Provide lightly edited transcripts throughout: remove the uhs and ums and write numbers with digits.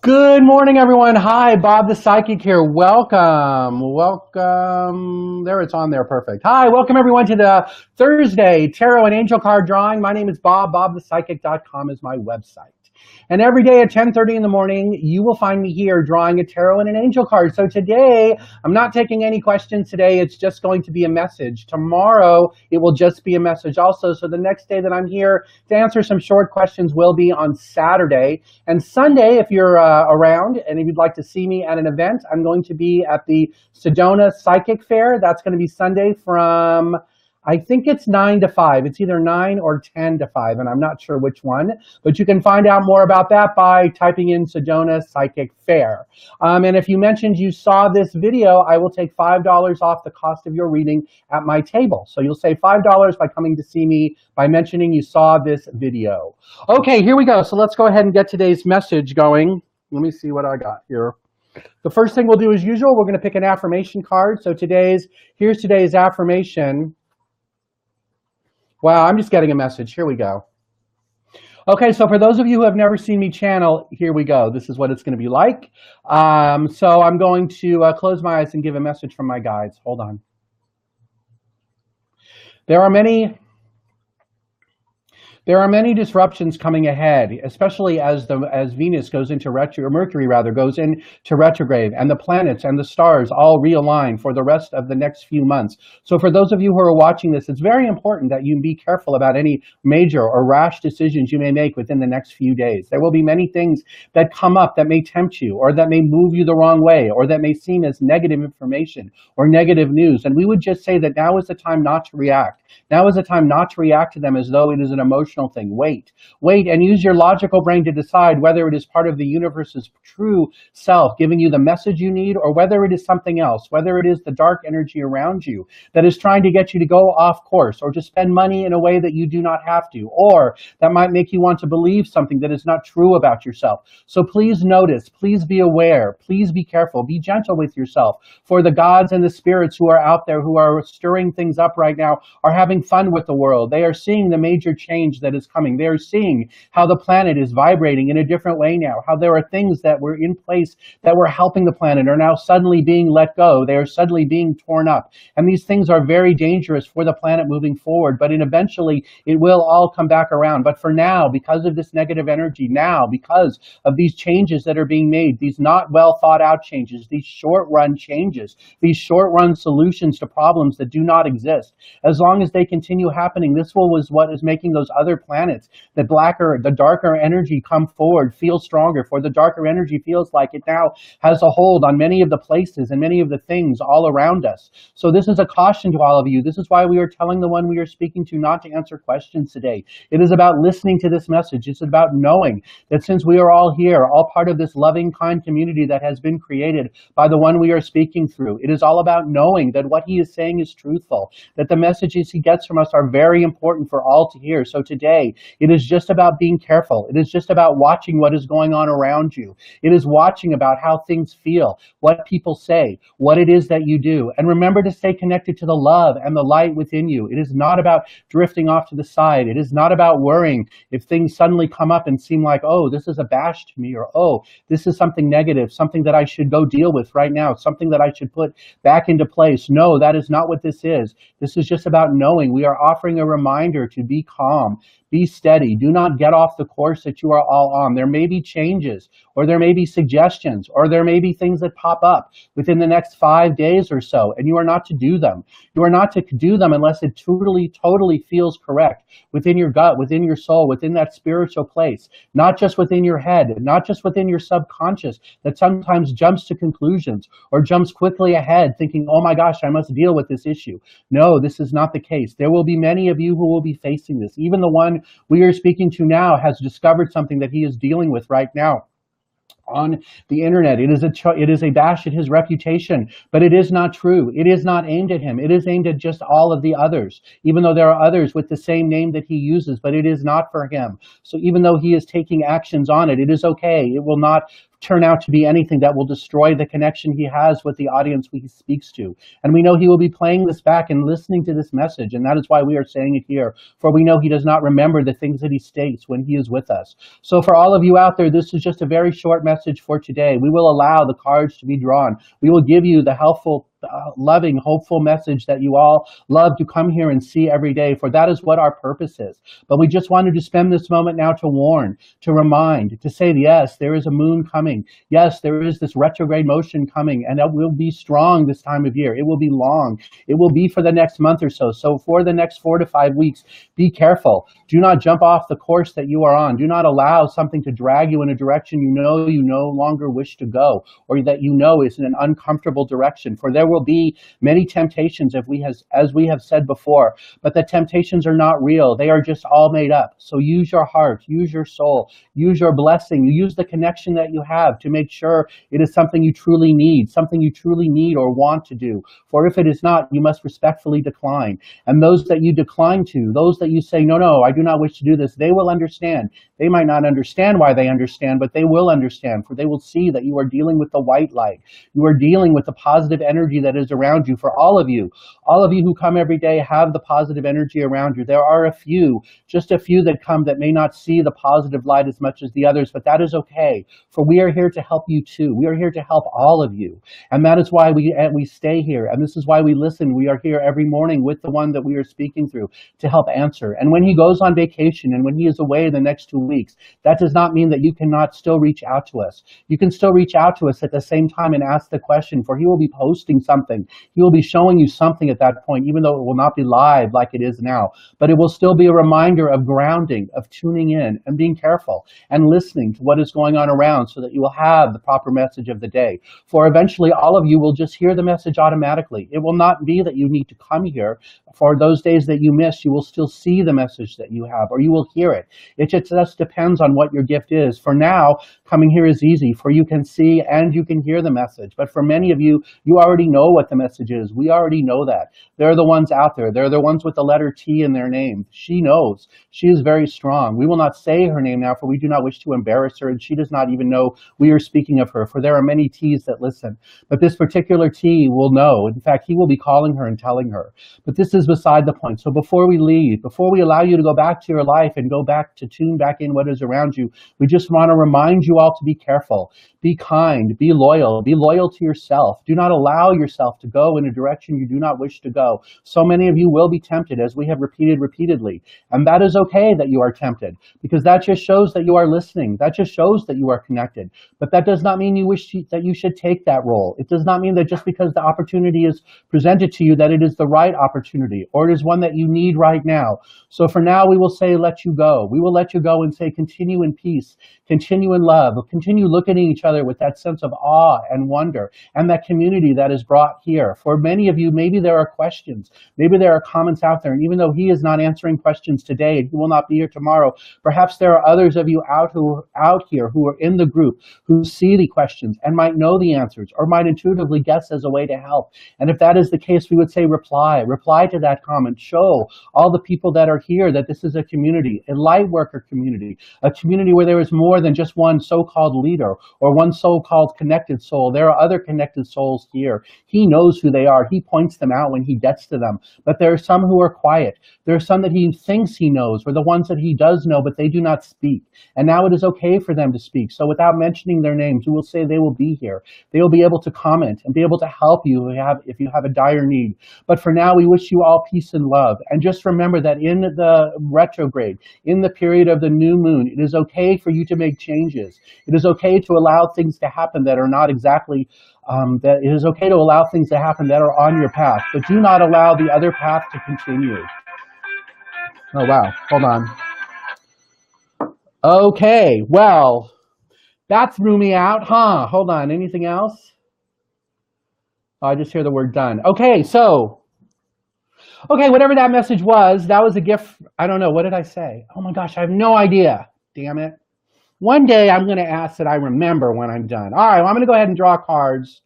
Good morning, everyone. Hi, Bob the Psychic here. Welcome. Welcome. There, it's on there. Perfect. Hi, welcome everyone to the Thursday Tarot and Angel Card Drawing. My name is Bob. BobThePsychic.com is my website. And every day at 10:30 in the morning, you will find me here drawing a tarot and an angel card. So today, I'm not taking any questions today. It's just going to be a message. Tomorrow, it will just be a message also. So the next day that I'm here to answer some short questions will be on Saturday. And Sunday, if you're around and if you'd like to see me at an event, I'm going to be at the Sedona Psychic Fair. That's going to be Sunday from, I think it's 9 to 5. It's either 9 or 10 to 5, and I'm not sure which one. But you can find out more about that by typing in Sedona Psychic Fair. And if you mentioned you saw this video, I will take $5 off the cost of your reading at my table. So you'll save $5 by coming to see me by mentioning you saw this video. Okay, here we go. So let's go ahead and get today's message going. Let me see what I got here. The first thing we'll do as usual, we're going to pick an affirmation card. So here's today's affirmation. Wow, I'm just getting a message. Here we go. Okay, so for those of you who have never seen me channel, here we go. This is what it's going to be like. So I'm going to close my eyes and give a message from my guides. Hold on. There are many disruptions coming ahead, especially as Venus goes into Mercury goes into retrograde, and the planets and the stars all realign for the rest of the next few months. So for those of you who are watching this, it's very important that you be careful about any major or rash decisions you may make within the next few days. There will be many things that come up that may tempt you, or that may move you the wrong way, or that may seem as negative information or negative news. And we would just say that now is the time not to react. Now is the time not to react to them as though it is an emotional thing. Wait, and use your logical brain to decide whether it is part of the universe's true self giving you the message you need, or whether it is something else, whether it is the dark energy around you that is trying to get you to go off course, or to spend money in a way that you do not have to, or that might make you want to believe something that is not true about yourself. So please notice, please be aware, please be careful, be gentle with yourself, for the gods and the spirits who are out there who are stirring things up right now are having fun with the world. They are seeing the major change that is coming. They are seeing how the planet is vibrating in a different way now, how there are things that were in place that were helping the planet are now suddenly being let go. They are suddenly being torn up. And these things are very dangerous for the planet moving forward, but eventually it will all come back around. But for now, because of this negative energy now, because of these changes that are being made, these not well thought out changes, these short run changes, these short run solutions to problems that do not exist, as long as they continue happening, this was what is making those other planets, the darker energy come forward, feel stronger, for the darker energy feels like it now has a hold on many of the places and many of the things all around us. So this is a caution to all of you. This is why we are telling the one we are speaking to not to answer questions today. It is about listening to this message. It's about knowing that since we are all here, all part of this loving, kind community that has been created by the one we are speaking through, it is all about knowing that what he is saying is truthful, that the messages he gets from us are very important for all to hear. So today, it is just about being careful. It is just about watching what is going on around you. It is watching about how things feel, what people say, what it is that you do. And remember to stay connected to the love and the light within you. It is not about drifting off to the side. It is not about worrying if things suddenly come up and seem like, oh, this is a bash to me, or oh, this is something negative, something that I should go deal with right now, something that I should put back into place. No, that is not what this is. This is just about knowing. We are offering a reminder to be calm, be steady. Do not get off the course that you are all on. There may be changes, or there may be suggestions, or there may be things that pop up within the next 5 days or so, and you are not to do them. You are not to do them unless it totally feels correct within your gut, within your soul, within that spiritual place, not just within your head, not just within your subconscious that sometimes jumps to conclusions or jumps quickly ahead thinking, oh my gosh, I must deal with this issue. No, this is not the case. There will be many of you who will be facing this. Even the one we are speaking to now has discovered something that he is dealing with right now on the internet. It is a bash at his reputation, but it is not true. It is not aimed at him. It is aimed at just all of the others, even though there are others with the same name that he uses, but it is not for him. So even though he is taking actions on it, it is okay. It will not turn out to be anything that will destroy the connection he has with the audience he speaks to. And we know he will be playing this back and listening to this message, and that is why we are saying it here, for we know he does not remember the things that he states when he is with us. So for all of you out there, this is just a very short message for today. We will allow the cards to be drawn. We will give you the helpful, loving, hopeful message that you all love to come here and see every day, for that is what our purpose is. But we just wanted to spend this moment now to warn, to remind, to say, yes, there is a moon coming. Yes, there is this retrograde motion coming, and it will be strong this time of year. It will be long. It will be for the next month or so. So for the next 4 to 5 weeks, be careful. Do not jump off the course that you are on. Do not allow something to drag you in a direction you no longer wish to go, or that you know is in an uncomfortable direction. For there will be many temptations, as we have said before, but the temptations are not real. They are just all made up. So use your heart, use your soul, use your blessing, use the connection that you have to make sure it is something you truly need or want to do. For if it is not, you must respectfully decline. And those that you decline to, those that you say, no, I do not wish to do this, they will understand. They might not understand why they understand, but they will understand, for they will see that you are dealing with the white light. You are dealing with the positive energy that is around you. For all of you who come every day have the positive energy around you. There are just a few that come that may not see the positive light as much as the others, but that is okay, for we are here to help you too. We are here to help all of you. And that is why we stay here. And this is why we listen. We are here every morning with the one that we are speaking through to help answer. And when he goes on vacation and when he is away the next 2 weeks, that does not mean that you cannot still reach out to us. You can still reach out to us at the same time and ask the question, for he will be posting something. He will be showing you something at that point, even though it will not be live like it is now. But it will still be a reminder of grounding, of tuning in and being careful and listening to what is going on around, so that you will have the proper message of the day. For eventually all of you will just hear the message automatically. It will not be that you need to come here. For those days that you miss, you will still see the message that you have, or you will hear it. It just depends on what your gift is. For now, coming here is easy, for you can see and you can hear the message. But for many of you, you already know what the message is. We already know that. They're the ones out there. They're the ones with the letter T in their name. She knows. She is very strong. We will not say her name now, for we do not wish to embarrass her, and she does not even know we are speaking of her, for there are many T's that listen. But this particular T will know. In fact, he will be calling her and telling her. But this is beside the point. So before we leave, before we allow you to go back to your life and go back to tune back in what is around you, we just want to remind you all to be careful, be kind, be loyal to yourself. Do not allow yourself to go in a direction you do not wish to go. So many of you will be tempted, as we have repeated repeatedly. And that is okay that you are tempted, because that just shows that you are listening. That just shows that you are connected. But that does not mean that you should take that role. It does not mean that just because the opportunity is presented to you that it is the right opportunity, or it is one that you need right now. So for now, we will say, let you go. We will let you go and say, continue in peace, continue in love, continue looking at each other with that sense of awe and wonder and that community that is brought here. For many of you, maybe there are questions, maybe there are comments out there, and even though he is not answering questions today and he will not be here tomorrow, perhaps there are others of you out here who are in the group who see the questions and might know the answers or might intuitively guess as a way to help. And if that is the case, we would say reply to that comment. Show all the people that are here that this is a community, a light worker community, a community where there is more than just one so-called leader or one so-called connected soul. There are other connected souls here. He knows who they are. He points them out when he gets to them. But there are some who are quiet. There are some that he thinks he knows, or the ones that he does know, but they do not speak. And now it is okay for them to speak. So without mentioning their names, we will say they will be here. They will be able to comment and be able to help you if you have a dire need. But for now, we wish you all peace and love. And just remember that in the retrograde, in the period of the new moon, it is okay for you to make changes. It is okay to allow things to happen that are not exactly, that it is okay to allow things to happen that are on your path, but do not allow the other path to continue. Oh, wow. Hold on. Okay, well, that threw me out, huh? Hold on. Anything else? Oh, I just hear the word done. Okay, whatever that message was, that was a gift. I don't know. What did I say? Oh my gosh, I have no idea. Damn it. One day I'm going to ask that I remember when I'm done. All right, well, I'm going to go ahead and draw cards.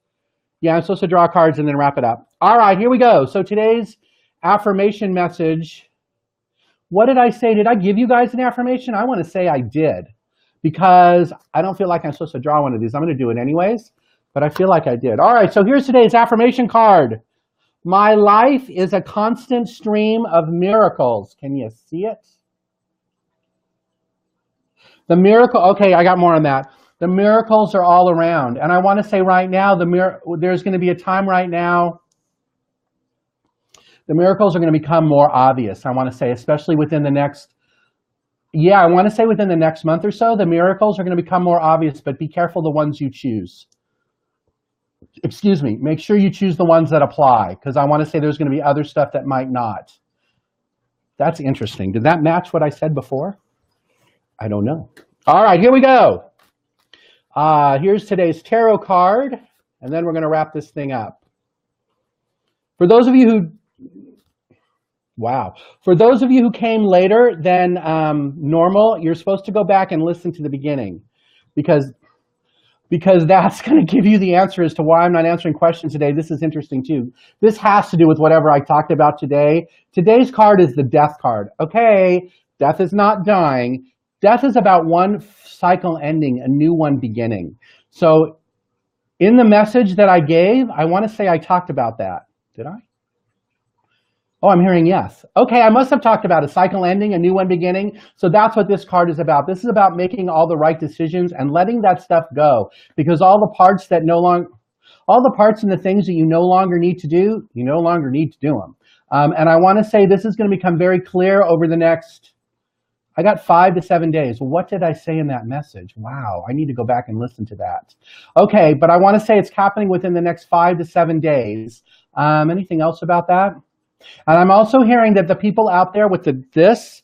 Yeah, I'm supposed to draw cards and then wrap it up. All right, here we go. So today's affirmation message. What did I say? Did I give you guys an affirmation? I want to say I did, because I don't feel like I'm supposed to draw one of these. I'm going to do it anyways, but I feel like I did. All right, so here's today's affirmation card. My life is a constant stream of miracles. Can you see it? The miracle, okay, I got more on that. The miracles are all around. And I want to say right now, there's going to be a time right now, the miracles are going to become more obvious. I want to say, especially within the next, I want to say within the next month or so, the miracles are going to become more obvious, but be careful the ones you choose. Excuse me, make sure you choose the ones that apply, because I want to say there's going to be other stuff that might not. That's interesting. Did that match what I said before? I don't know. All right, here we go. Here's today's tarot card, and then we're going to wrap this thing up. For those of you who came later than normal, you're supposed to go back and listen to the beginning, because that's going to give you the answer as to why I'm not answering questions today. This is interesting too. This has to do with whatever I talked about today. Today's card is the death card. Okay, death is not dying. Death is about one cycle ending, a new one beginning. So in the message that I gave, I want to say I talked about that. Did I? Oh, I'm hearing yes. Okay, I must have talked about a cycle ending, a new one beginning. So that's what this card is about. This is about making all the right decisions and letting that stuff go, because all the parts and the things that you no longer need to do, you no longer need to do them. And I want to say this is going to become very clear over the next, I got 5 to 7 days. What did I say in that message? Wow, I need to go back and listen to that. Okay, but I want to say it's happening within the next 5 to 7 days. Anything else about that? And I'm also hearing that the people out there with this,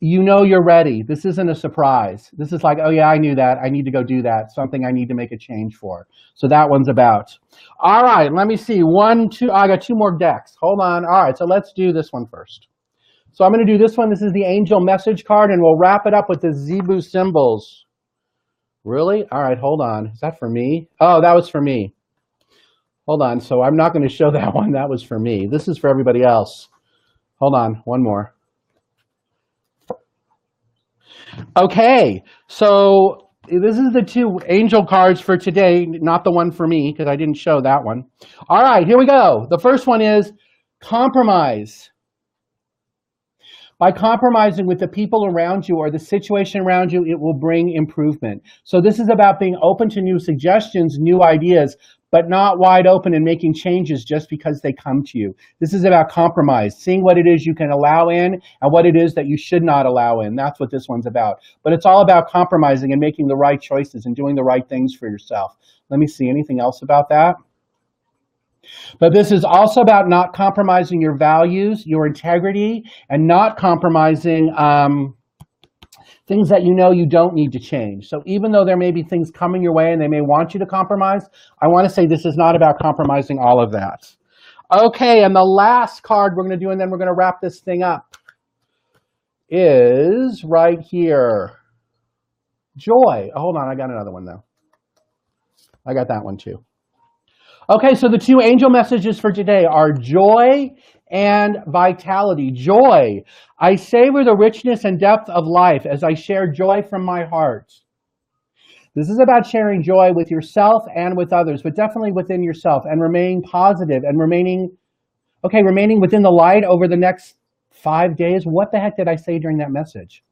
you know you're ready. This isn't a surprise. This is like, oh yeah, I knew that. I need to go do that. Something I need to make a change for. So that one's about. All right, let me see. 1, 2, I got 2 more decks. Hold on. All right, so let's do this one first. So I'm going to do this one. This is the angel message card, and we'll wrap it up with the Zebu symbols. Really? All right, hold on. Is that for me? Oh, that was for me. Hold on. So I'm not going to show that one. That was for me. This is for everybody else. Hold on. One more. Okay. So this is the 2 angel cards for today, not the one for me, because I didn't show that one. All right, here we go. The first one is compromise. By compromising with the people around you or the situation around you, it will bring improvement. So this is about being open to new suggestions, new ideas, but not wide open and making changes just because they come to you. This is about compromise, seeing what it is you can allow in and what it is that you should not allow in. That's what this one's about. But it's all about compromising and making the right choices and doing the right things for yourself. Let me see, anything else about that? But this is also about not compromising your values, your integrity, and not compromising things that you know you don't need to change. So even though there may be things coming your way and they may want you to compromise, I want to say this is not about compromising all of that. Okay, and the last card we're going to do, and then we're going to wrap this thing up, is right here. Joy. Hold on, I got another one though. I got that one too. Okay, so the 2 angel messages for today are joy and vitality. Joy. I savor the richness and depth of life as I share joy from my heart. This is about sharing joy with yourself and with others, but definitely within yourself, and remaining positive and remaining within the light over the next 5 days. What the heck did I say during that message?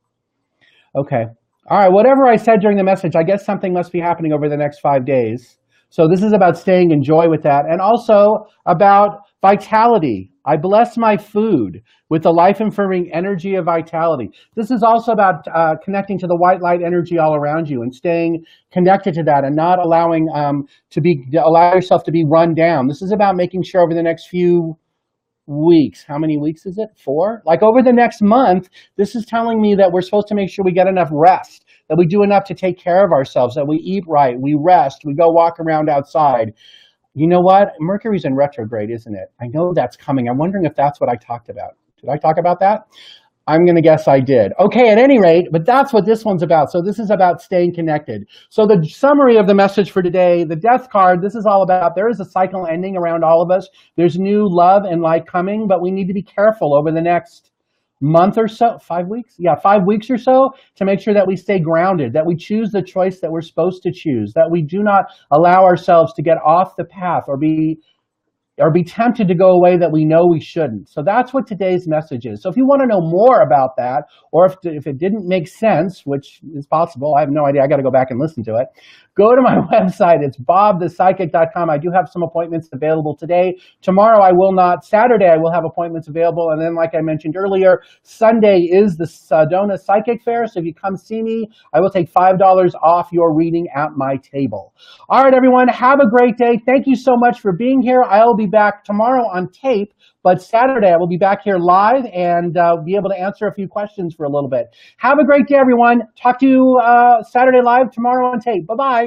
Okay. All right, whatever I said during the message, I guess something must be happening over the next 5 days. So this is about staying in joy with that, and also about vitality. I bless my food with the life-affirming energy of vitality. This is also about connecting to the white light energy all around you and staying connected to that and not allowing allow yourself to be run down. This is about making sure over the next few weeks. How many weeks is it? 4? Like over the next month, this is telling me that we're supposed to make sure we get enough rest, that we do enough to take care of ourselves, that we eat right, we rest, we go walk around outside. You know what? Mercury's in retrograde, isn't it? I know that's coming. I'm wondering if that's what I talked about. Did I talk about that? I'm going to guess I did. Okay, at any rate, but that's what this one's about. So this is about staying connected. So the summary of the message for today, the death card, this is all about there is a cycle ending around all of us. There's new love and light coming, but we need to be careful over the next month or so, 5 weeks? Yeah, 5 weeks or so to make sure that we stay grounded, that we choose the choice that we're supposed to choose, that we do not allow ourselves to get off the path or be tempted to go away that we know we shouldn't. So that's what today's message is. So if you want to know more about that, or if it didn't make sense, which is possible, I have no idea, I got to go back and listen to it, go to my website. It's bobthepsychic.com. I do have some appointments available today. Tomorrow I will not. Saturday I will have appointments available. And then, like I mentioned earlier, Sunday is the Sedona Psychic Fair. So if you come see me, I will take $5 off your reading at my table. All right, everyone, have a great day. Thank you so much for being here. I'll be back tomorrow on tape, but Saturday I will be back here live and be able to answer a few questions for a little bit. Have a great day, everyone. Talk to you Saturday live, tomorrow on tape. Bye-bye.